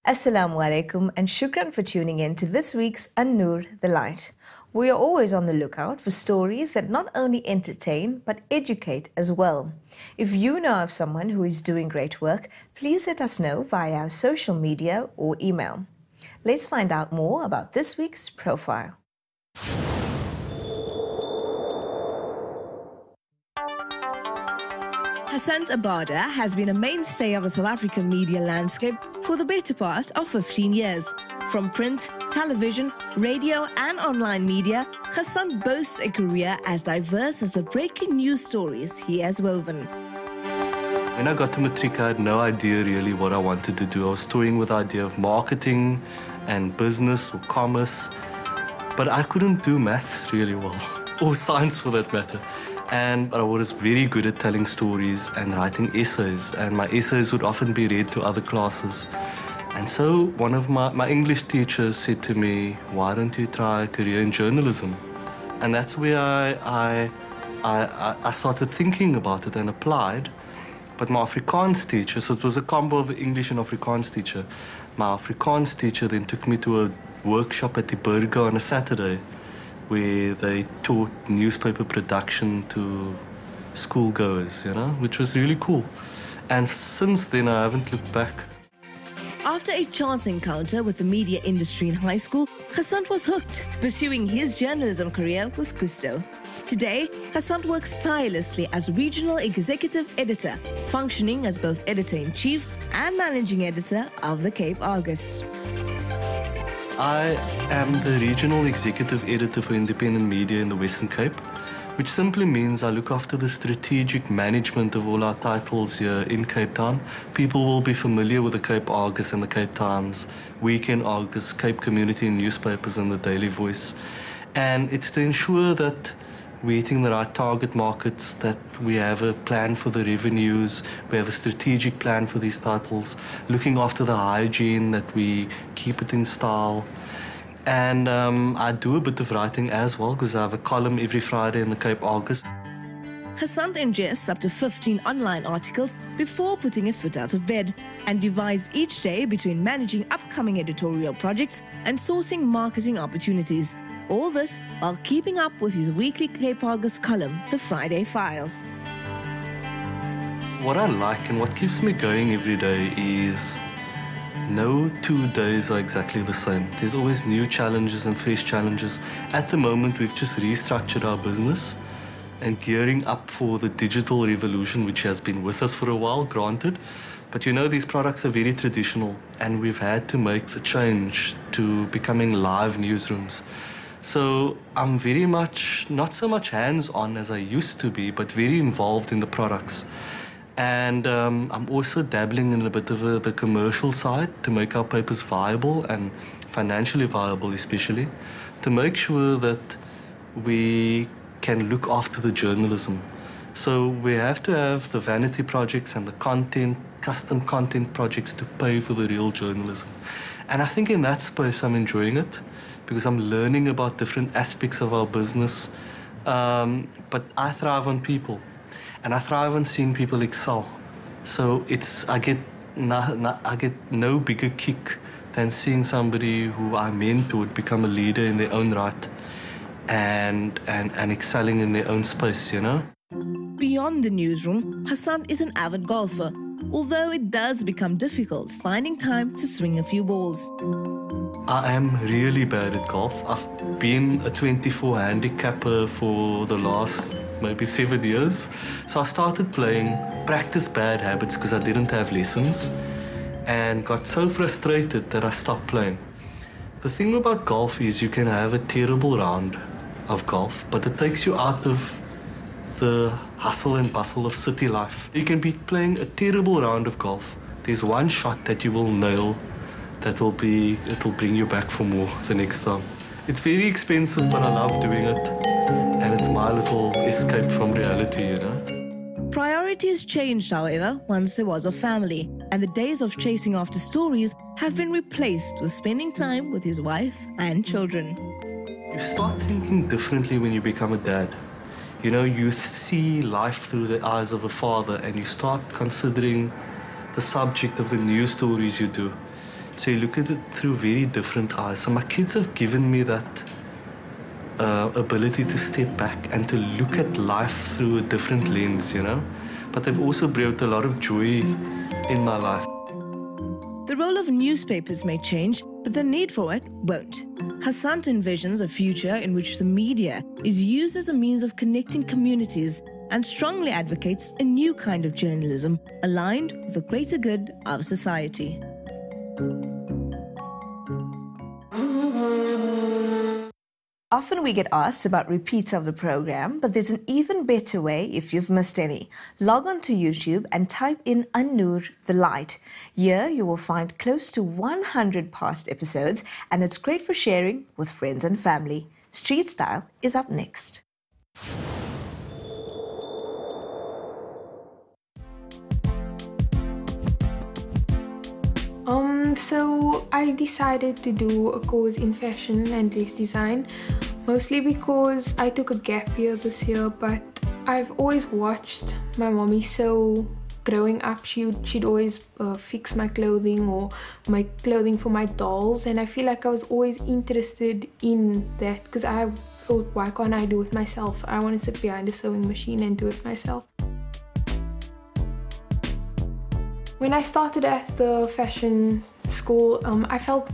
Assalamu alaikum and shukran for tuning in to this week's An Nur the Light. We are always on the lookout for stories that not only entertain but educate as well. If you know of someone who is doing great work, please let us know via our social media or email. Let's find out more about this week's profile. Hassan Abada has been a mainstay of the South African media landscape for the better part of 15 years. From print, television, radio and online media, Hassan boasts a career as diverse as the breaking news stories he has woven. When I got to Matric, I had no idea really what I wanted to do. I was toying with the idea of marketing and business or commerce, but I couldn't do maths really well, or science for that matter. But I was very good at telling stories and writing essays, and my essays would often be read to other classes. And so one of my English teachers said to me, why don't you try a career in journalism? And that's where I started thinking about it and applied. But my Afrikaans teacher, so it was a combo of English and Afrikaans teacher, my Afrikaans teacher then took me to a workshop at the Burger on a Saturday, where they taught newspaper production to schoolgoers, which was really cool. And since then, I haven't looked back. After a chance encounter with the media industry in high school, Hassan was hooked, pursuing his journalism career with gusto. Today, Hassan works tirelessly as regional executive editor, functioning as both editor-in-chief and managing editor of the Cape Argus. I am the regional executive editor for independent media in the Western Cape, which simply means I look after the strategic management of all our titles here in Cape Town. People will be familiar with the Cape Argus and the Cape Times, Weekend Argus, Cape Community newspapers and the Daily Voice. And it's to ensure that we're hitting the right target markets, that we have a plan for the revenues, we have a strategic plan for these titles, looking after the hygiene, that we keep it in style. And I do a bit of writing as well, because I have a column every Friday in the Cape Argus. Hassan ingests up to 15 online articles before putting a foot out of bed and divides each day between managing upcoming editorial projects and sourcing marketing opportunities. All this while keeping up with his weekly Cape Argus column, The Friday Files. What I like and what keeps me going every day is no 2 days are exactly the same. There's always new challenges and fresh challenges. At the moment, we've just restructured our business and gearing up for the digital revolution, which has been with us for a while, granted. But these products are very traditional, and we've had to make the change to becoming live newsrooms. So I'm very much, not so much hands-on as I used to be, but very involved in the products. And I'm also dabbling in a bit of the commercial side to make our papers viable and financially viable especially, to make sure that we can look after the journalism. So we have to have the vanity projects and the content, custom content projects to pay for the real journalism. And I think in that space I'm enjoying it, because I'm learning about different aspects of our business. But I thrive on people, and I thrive on seeing people excel. So I get no bigger kick than seeing somebody who I mentored become a leader in their own right and excelling in their own space, Beyond the newsroom, Hassan is an avid golfer, although it does become difficult finding time to swing a few balls. I am really bad at golf. I've been a 24 handicapper for the last maybe 7 years. So I started playing, practiced bad habits because I didn't have lessons, and got so frustrated that I stopped playing. The thing about golf is you can have a terrible round of golf, but it takes you out of the hustle and bustle of city life. You can be playing a terrible round of golf. There's one shot that you will nail it'll bring you back for more the next time. It's very expensive, but I love doing it. And it's my little escape from reality, Priorities changed, however, once there was a family, and the days of chasing after stories have been replaced with spending time with his wife and children. You start thinking differently when you become a dad. You see life through the eyes of a father, and you start considering the subject of the news stories you do. So you look at it through very different eyes. So my kids have given me that ability to step back and to look at life through a different lens, you know. But they've also brought a lot of joy in my life. The role of newspapers may change, but the need for it won't. Hassan envisions a future in which the media is used as a means of connecting communities and strongly advocates a new kind of journalism aligned with the greater good of society. Often we get asked about repeats of the program, but there's an even better way if you've missed any. Log on to YouTube and type in An Nur the Light. Here you will find close to 100 past episodes, and it's great for sharing with friends and family. Street Style is up next. So I decided to do a course in fashion and dress design, mostly because I took a gap year this year, but I've always watched my mommy sew. Growing up, she'd always fix my clothing or my clothing for my dolls, and I feel like I was always interested in that because I thought, why can't I do it myself? I want to sit behind a sewing machine and do it myself. When I started at the fashion school, I felt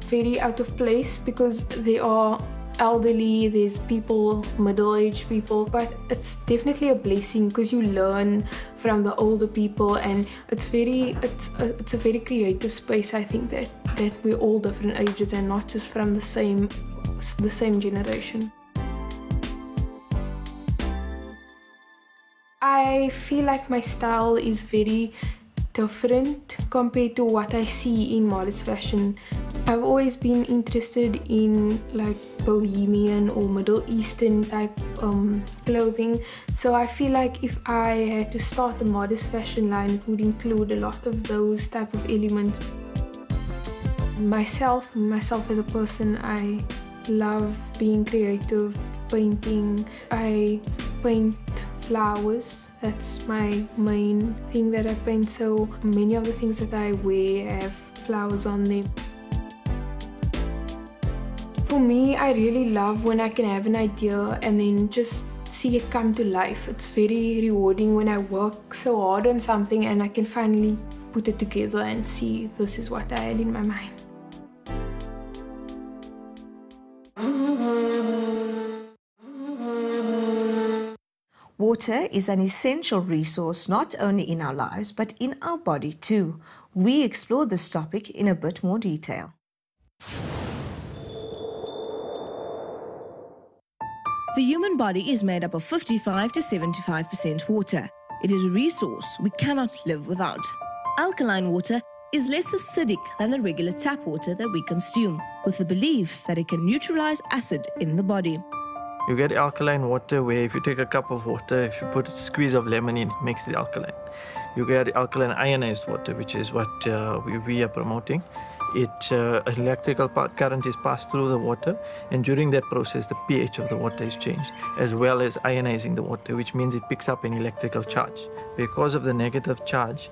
very out of place because they are elderly, there's people, middle-aged people, but it's definitely a blessing because you learn from the older people, and it's a very creative space. I think that we're all different ages and not just from the same generation. I feel like my style is very different compared to what I see in modest fashion. I've always been interested in like bohemian or Middle Eastern type clothing, so I feel like if I had to start a modest fashion line, it would include a lot of those type of elements. Myself as a person, I love being creative, painting. I paint flowers. That's my main thing that I paint, so many of the things that I wear have flowers on them. For me, I really love when I can have an idea and then just see it come to life. It's very rewarding when I work so hard on something and I can finally put it together and see this is what I had in my mind. Water is an essential resource not only in our lives but in our body too. We explore this topic in a bit more detail. The human body is made up of 55 to 75% water. It is a resource we cannot live without. Alkaline water is less acidic than the regular tap water that we consume, with the belief that it can neutralize acid in the body. You get alkaline water where if you take a cup of water, if you put a squeeze of lemon in, it makes it alkaline. You get alkaline ionized water, which is what we are promoting. Electrical current is passed through the water, and during that process, the pH of the water is changed, as well as ionizing the water, which means it picks up an electrical charge. Because of the negative charge,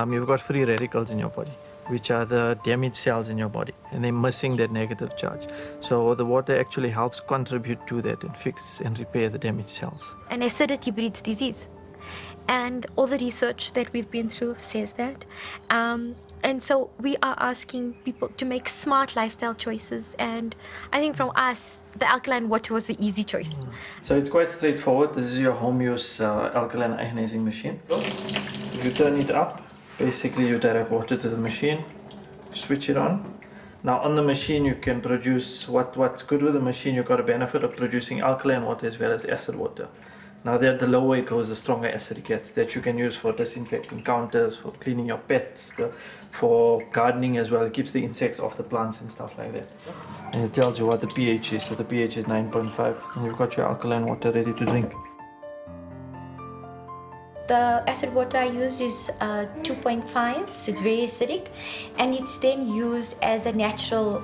you've got free radicals in your body, which are the damaged cells in your body, and they're missing that negative charge. So the water actually helps contribute to that and fix and repair the damaged cells. And acidity breeds disease. And all the research that we've been through says that. And so we are asking people to make smart lifestyle choices. And I think from us, the alkaline water was the easy choice. So it's quite straightforward. This is your home use alkaline ionizing machine. You turn it up. Basically, you direct water to the machine, switch it on. Now on the machine, you can produce, what's good with the machine, you've got a benefit of producing alkaline water as well as acid water. Now there, the lower it goes, the stronger acid it gets, that you can use for disinfecting counters, for cleaning your pets, for gardening as well. It keeps the insects off the plants and stuff like that. And it tells you what the pH is, so the pH is 9.5, and you've got your alkaline water ready to drink. The acid water I use is 2.5, so it's very acidic, and it's then used as a natural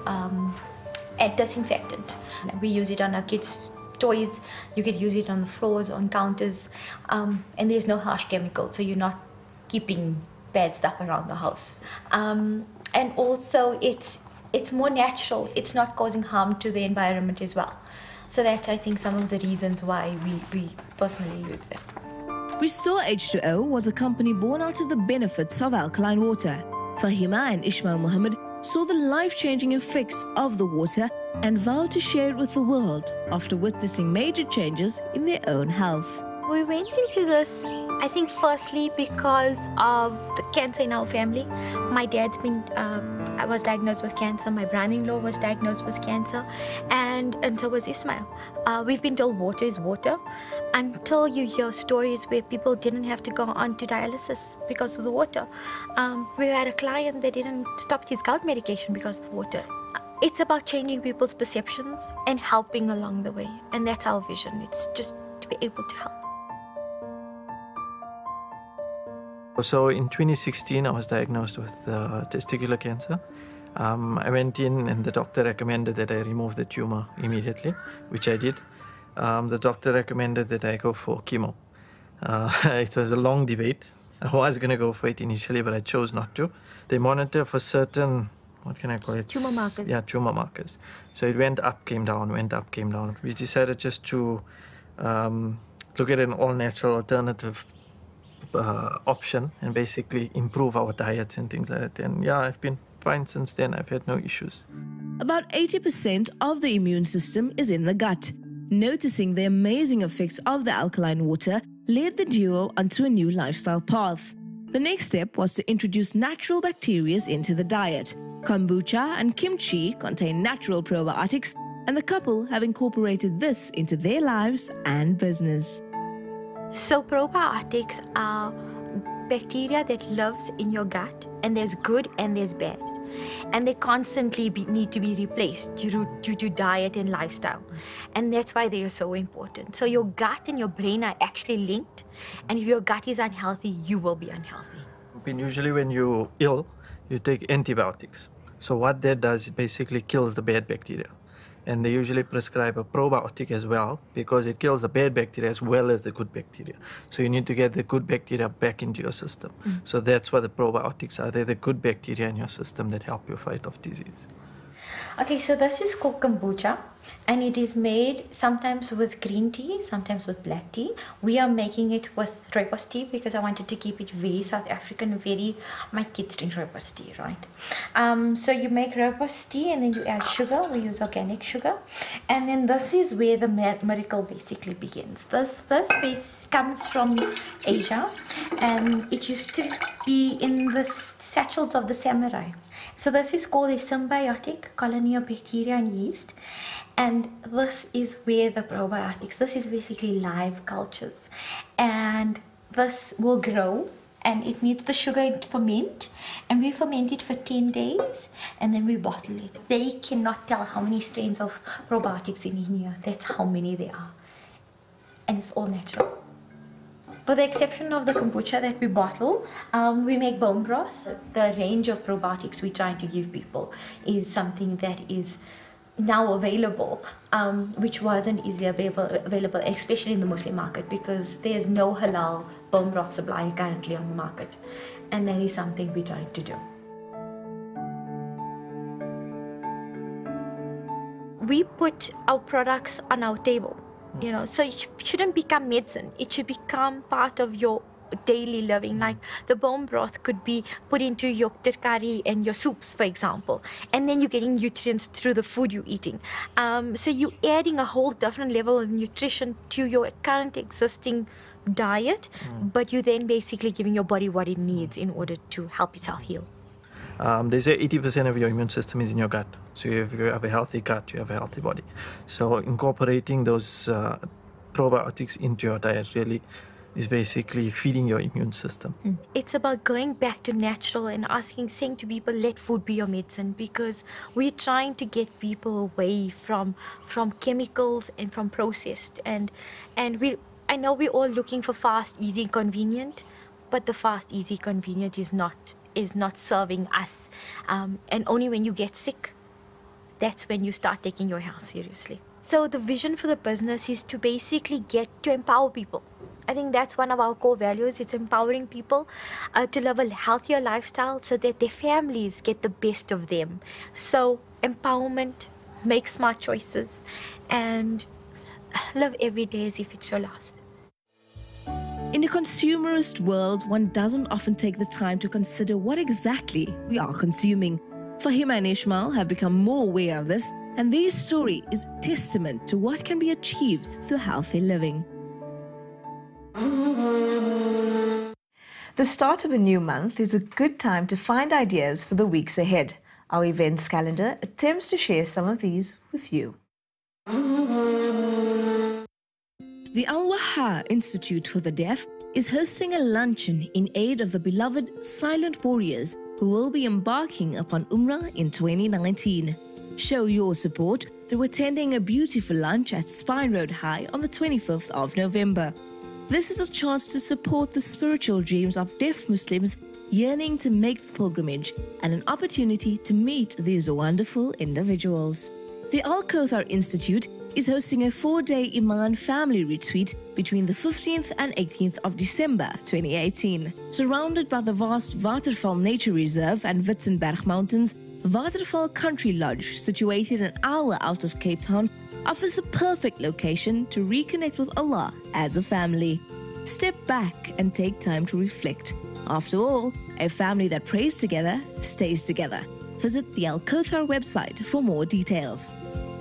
disinfectant. We use it on our kids' toys, you could use it on the floors, on counters, and there's no harsh chemicals, so you're not keeping bad stuff around the house. And also it's more natural. It's not causing harm to the environment as well. So that's, I think, some of the reasons why we personally use it. Restore H2O was a company born out of the benefits of alkaline water. Fahima and Ismail Mohammed saw the life-changing effects of the water and vowed to share it with the world after witnessing major changes in their own health. We went into this, I think, firstly because of the cancer in our family. My dad's been, I was diagnosed with cancer. My brother-in-law was diagnosed with cancer, and so was Ismail. We've been told water is water until you hear stories where people didn't have to go on to dialysis because of the water. We had a client that didn't stop his gout medication because of the water. It's about changing people's perceptions and helping along the way, and that's our vision. It's just to be able to help. So in 2016, I was diagnosed with testicular cancer. I went in and the doctor recommended that I remove the tumor immediately, which I did. The doctor recommended that I go for chemo. It was a long debate. I was going to go for it initially, but I chose not to. They monitor for certain, what can I call it? Tumor markers. Yeah, tumor markers. So it went up, came down, went up, came down. We decided just to look at an all-natural alternative option and basically improve our diets and things like that. And yeah, I've been fine since then. I've had no issues. About 80% of the immune system is in the gut. Noticing the amazing effects of the alkaline water led the duo onto a new lifestyle path. The next step was to introduce natural bacteria into the diet. Kombucha and kimchi contain natural probiotics, and the couple have incorporated this into their lives and business. So probiotics are bacteria that lives in your gut, and there's good and there's bad. And they constantly need to be replaced due to diet and lifestyle. And that's why they are so important. So your gut and your brain are actually linked. And if your gut is unhealthy, you will be unhealthy. Usually when you're ill, you take antibiotics. So what that does is basically kills the bad bacteria. And they usually prescribe a probiotic as well because it kills the bad bacteria as well as the good bacteria. So you need to get the good bacteria back into your system. So that's what the probiotics are. They're the good bacteria in your system that help you fight off disease. Okay, so this is called kombucha, and it is made sometimes with green tea, sometimes with black tea. We are making it with rooibos tea because I wanted to keep it very South African, my kids drink rooibos tea, right? So you make rooibos tea and then you add sugar. We use organic sugar. And then this is where the miracle basically begins. This base comes from Asia, and it used to be in the satchels of the samurai. So this is called a symbiotic colony of bacteria and yeast. And this is where the probiotics, this is basically live cultures. And this will grow, and it needs the sugar to ferment. And we ferment it for 10 days, and then we bottle it. They cannot tell how many strains of probiotics in here. That's how many there are. And it's all natural. With the exception of the kombucha that we bottle, we make bone broth. The range of probiotics we're trying to give people is something that is now available, which wasn't easily available, especially in the Muslim market, because there's no halal bone broth supplier currently on the market. And that is something we're trying to do. We put our products on our table. So it shouldn't become medicine. It should become part of your daily living. Like the bone broth could be put into your terkari and your soups, for example, and then you're getting nutrients through the food you're eating. So you're adding a whole different level of nutrition to your current existing diet, but you're then basically giving your body what it needs in order to help itself heal. They say 80% of your immune system is in your gut. So if you have a healthy gut, you have a healthy body. So incorporating those probiotics into your diet really is basically feeding your immune system. It's about going back to natural and saying to people, let food be your medicine, because we're trying to get people away from chemicals and from processed. And I know we're all looking for fast, easy, convenient, but the fast, easy, convenient is not serving us. And only when you get sick, that's when you start taking your health seriously. So the vision for the business is to basically get to empower people I think that's one of our core values. It's empowering people to live a healthier lifestyle so that their families get the best of them. So empowerment, make smart choices, and live every day as if it's your last. In a consumerist world, one doesn't often take the time to consider what exactly we are consuming. Fahima and Ishmael have become more aware of this, and their story is testament to what can be achieved through healthy living. The start of a new month is a good time to find ideas for the weeks ahead. Our events calendar attempts to share some of these with you. The Al-Waha Institute for the Deaf is hosting a luncheon in aid of the beloved silent warriors who will be embarking upon Umrah in 2019. Show your support through attending a beautiful lunch at Spine Road High on the 25th of November. This is a chance to support the spiritual dreams of deaf Muslims yearning to make the pilgrimage and an opportunity to meet these wonderful individuals. The Al-Kothar Institute is hosting a 4-day Iman family retreat between the 15th and 18th of December 2018. Surrounded by the vast Waterval Nature Reserve and Witzenberg Mountains, Waterval Country Lodge, situated an hour out of Cape Town, offers the perfect location to reconnect with Allah as a family. Step back and take time to reflect. After all, a family that prays together stays together. Visit the Al-Kothar website for more details.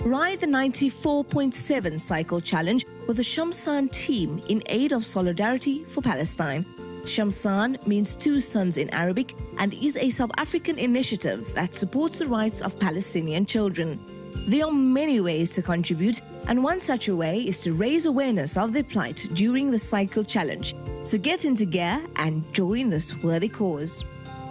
Ride the 94.7 Cycle Challenge with the Shamsan team in aid of solidarity for Palestine. Shamsan means two suns in Arabic and is a South African initiative that supports the rights of Palestinian children. There are many ways to contribute, and one such a way is to raise awareness of their plight during the Cycle Challenge. So get into gear and join this worthy cause.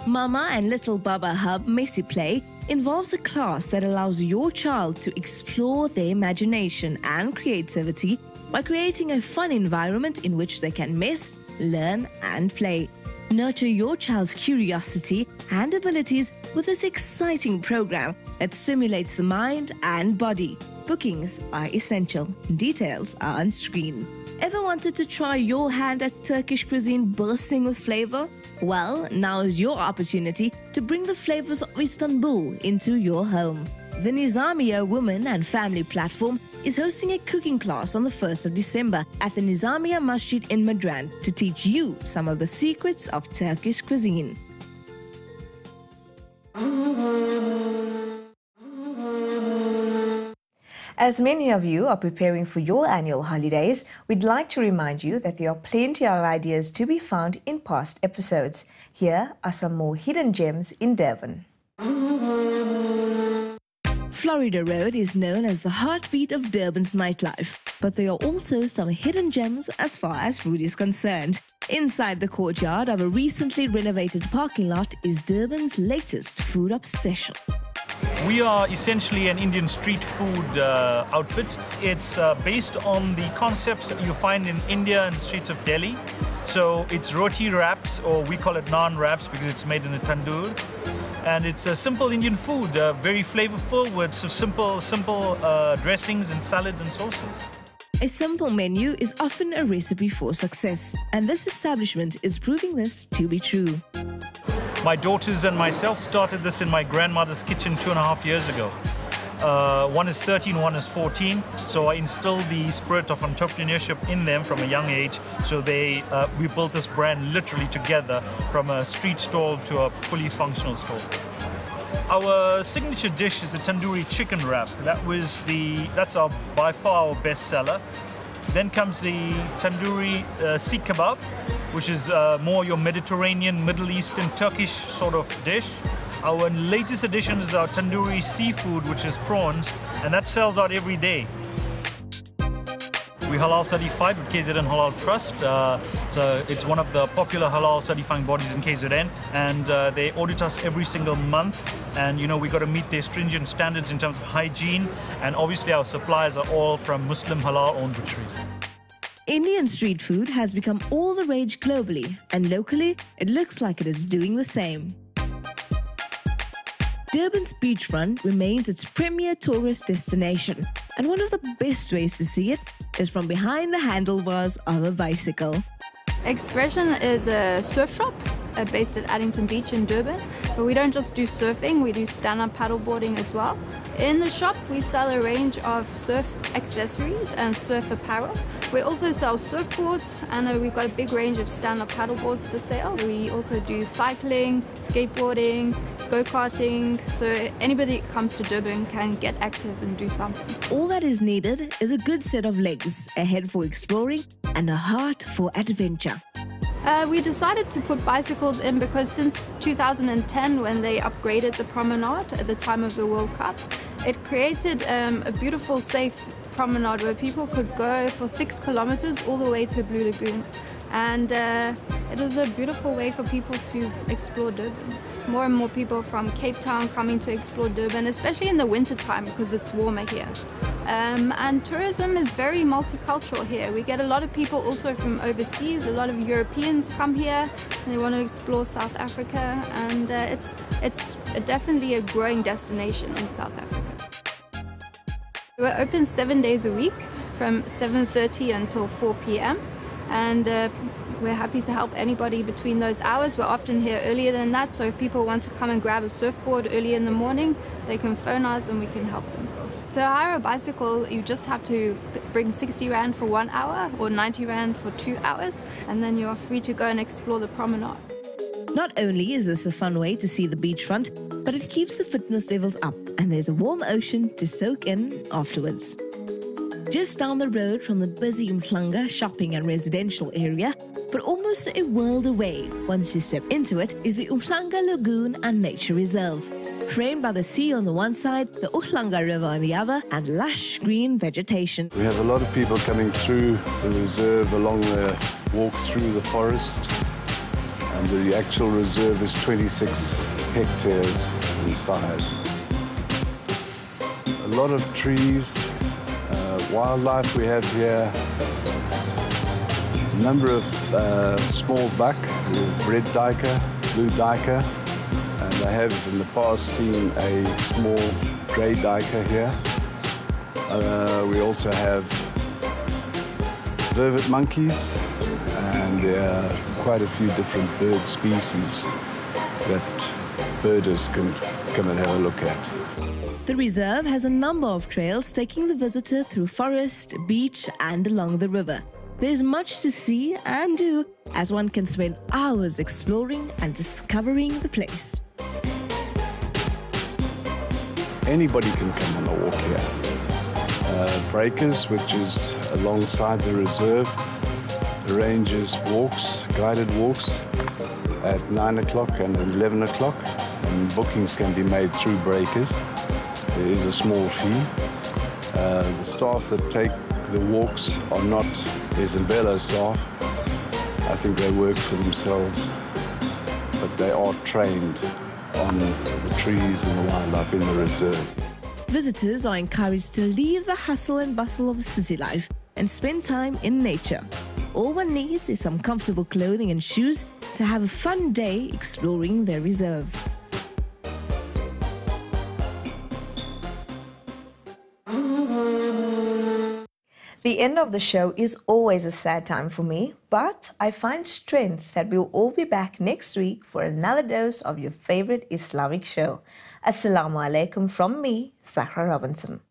Mama and Little Baba Hub Messi Play involves a class that allows your child to explore their imagination and creativity by creating a fun environment in which they can mess, learn, and play. Nurture your child's curiosity and abilities with this exciting program that stimulates the mind and body. Bookings are essential. Details are on screen. Ever wanted to try your hand at Turkish cuisine bursting with flavor? Well, now is your opportunity to bring the flavors of Istanbul into your home. The Nizamiya Women and Family Platform is hosting a cooking class on the 1st of December at the Nizamiya Masjid in Midrand to teach you some of the secrets of Turkish cuisine. As many of you are preparing for your annual holidays, we'd like to remind you that there are plenty of ideas to be found in past episodes. Here are some more hidden gems in Durban. Florida Road is known as the heartbeat of Durban's nightlife, but there are also some hidden gems as far as food is concerned. Inside the courtyard of a recently renovated parking lot is Durban's latest food obsession. We are essentially an Indian street food outfit. It's based on the concepts that you find in India and the streets of Delhi. So it's roti wraps, or we call it naan wraps because it's made in a tandoor. And it's a simple Indian food, very flavorful with some simple dressings and salads and sauces. A simple menu is often a recipe for success, and this establishment is proving this to be true. My daughters and myself started this in my grandmother's kitchen 2.5 years ago. One is 13, one is 14. So I instilled the spirit of entrepreneurship in them from a young age. So we built this brand literally together from a street stall to a fully functional stall. Our signature dish is the tandoori chicken wrap. That's by far our best seller. Then comes the tandoori seek kebab, which is more your Mediterranean, Middle Eastern, Turkish sort of dish. Our latest addition is our tandoori seafood, which is prawns, and that sells out every day. We're halal certified with KZN Halal Trust. So it's one of the popular halal certifying bodies in KZN, and they audit us every single month. And we got to meet their stringent standards in terms of hygiene, and obviously our suppliers are all from Muslim halal-owned butcheries. Indian street food has become all the rage globally, and locally, it looks like it is doing the same. Durban's beachfront remains its premier tourist destination, and one of the best ways to see it is from behind the handlebars of a bicycle. Expression is a surf shop based at Addington Beach in Durban, but we don't just do surfing, we do stand-up paddleboarding as well. In the shop we sell a range of surf accessories and surf apparel. We also sell surfboards, and we've got a big range of stand-up paddleboards for sale. We also do cycling, skateboarding, go-karting, so anybody that comes to Durban can get active and do something. All that is needed is a good set of legs, a head for exploring, and a heart for adventure. We decided to put bicycles in because since 2010, when they upgraded the promenade at the time of the World Cup, it created a beautiful, safe promenade where people could go for 6 kilometers all the way to Blue Lagoon. And it was a beautiful way for people to explore Durban. More and more people from Cape Town coming to explore Durban, especially in the winter time because it's warmer here. And tourism is very multicultural here. We get a lot of people also from overseas. A lot of Europeans come here and they want to explore South Africa, and it's definitely a growing destination in South Africa. We're open 7 days a week from 7:30 until 4 p.m. and we're happy to help anybody between those hours. We're often here earlier than that, so if people want to come and grab a surfboard early in the morning, they can phone us and we can help them. To hire a bicycle, you just have to bring 60 Rand for 1 hour or 90 Rand for 2 hours, and then you're free to go and explore the promenade. Not only is this a fun way to see the beachfront, but it keeps the fitness levels up, and there's a warm ocean to soak in afterwards. Just down the road from the busy Umhlanga shopping and residential area, but almost a world away once you step into it, is the Umhlanga Lagoon and Nature Reserve. Framed by the sea on the one side, the Umhlanga River on the other, and lush green vegetation. We have a lot of people coming through the reserve along the walk through the forest, and the actual reserve is 26 hectares in size. A lot of trees, wildlife we have here, a number of small buck, we have red duiker, blue duiker, and I have in the past seen a small grey duiker here. We also have vervet monkeys, and there are quite a few different bird species that birders can come and have a look at. The reserve has a number of trails taking the visitor through forest, beach, and along the river. There's much to see and do, as one can spend hours exploring and discovering the place. Anybody can come on a walk here. Breakers, which is alongside the reserve, arranges walks, guided walks at 9 o'clock and 11 o'clock, and bookings can be made through Breakers. There is a small fee. The staff that take the walks are not Isabella staff. I think they work for themselves, but they are trained on the trees and the wildlife in the reserve. Visitors are encouraged to leave the hustle and bustle of city life and spend time in nature. All one needs is some comfortable clothing and shoes to have a fun day exploring their reserve. The end of the show is always a sad time for me, but I find strength that we'll all be back next week for another dose of your favorite Islamic show. Assalamu alaikum from me, Zahra Robinson.